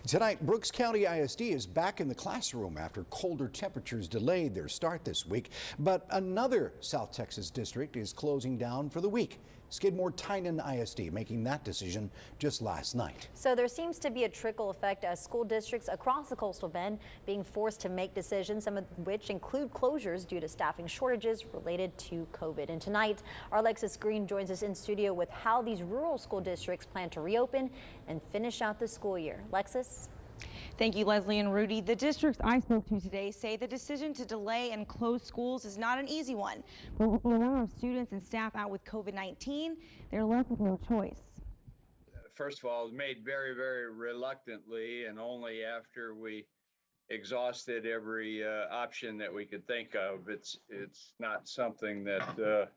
Tonight, Brooks County ISD is back in the classroom after colder temperatures delayed their start this week. But another South Texas district is closing down for the week. Skidmore-Tynan ISD making that decision just last night. So there seems to be a trickle effect as school districts across the coastal bend being forced to make decisions, some of which include closures due to staffing shortages related to COVID. And tonight, our Alexis Green joins us in studio with how these rural school districts plan to reopen and finish out the school year. Alexis? Thank you, Leslie and Rudy. The districts I spoke to today say the decision to delay and close schools is not an easy one. But with the number of students and staff out with COVID-19, they're left with no choice. First of all, it was made very, very reluctantly and only after we exhausted every option that we could think of. It's not something that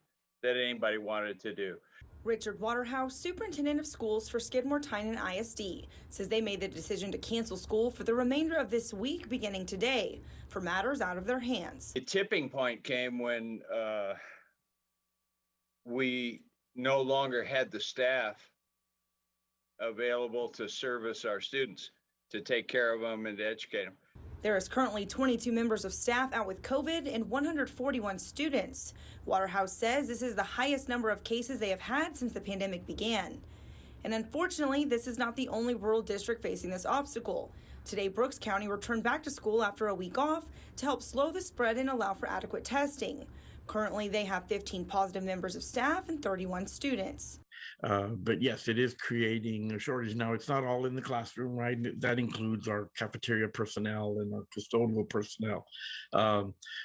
that anybody wanted to do. Richard Waterhouse, superintendent of schools for Skidmore-Tynan ISD, says they made the decision to cancel school for the remainder of this week beginning today for matters out of their hands. The tipping point came when we no longer had the staff available to service our students, to take care of them and to educate them. There is currently 22 members of staff out with COVID and 141 students. Waterhouse says this is the highest number of cases they have had since the pandemic began. And unfortunately, this is not the only rural district facing this obstacle. Today, Brooks County returned back to school after a week off to help slow the spread and allow for adequate testing. Currently, they have 15 positive members of staff and 31 students. But yes, it is creating a shortage. Now, it's not all in the classroom, right? That includes our cafeteria personnel and our custodial personnel.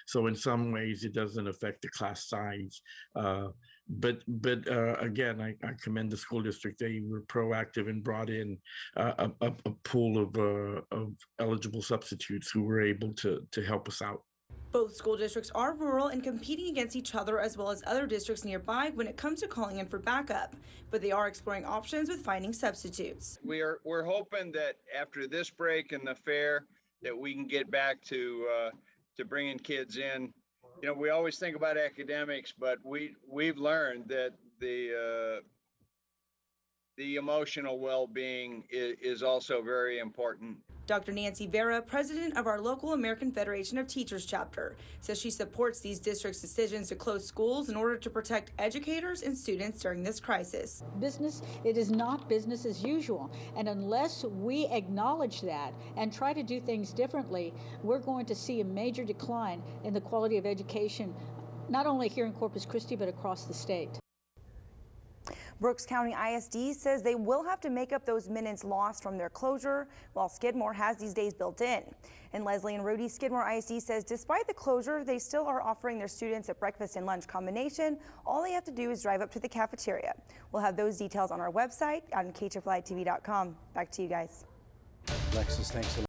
So in some ways, it doesn't affect the class size. But again, I commend the school district. They were proactive and brought in a pool of eligible substitutes who were able to help us out. Both school districts are rural and competing against each other as well as other districts nearby when it comes to calling in for backup, but they are exploring options with finding substitutes. We're hoping that after this break and the fair that we can get back to bringing kids in. You know, we always think about academics, but we've learned that the emotional well-being is also very important. Dr. Nancy Vera, president of our local American Federation of Teachers chapter, says she supports these districts' decisions to close schools in order to protect educators and students during this crisis. Business, it is not business as usual. And unless we acknowledge that and try to do things differently, we're going to see a major decline in the quality of education, not only here in Corpus Christi, but across the state. Brooks County ISD says they will have to make up those minutes lost from their closure, while Skidmore has these days built in. And Leslie and Rudy, Skidmore ISD says despite the closure, they still are offering their students a breakfast and lunch combination. All they have to do is drive up to the cafeteria. We'll have those details on our website on KHFLiveTV.com. Back to you guys. Alexis, thanks a lot.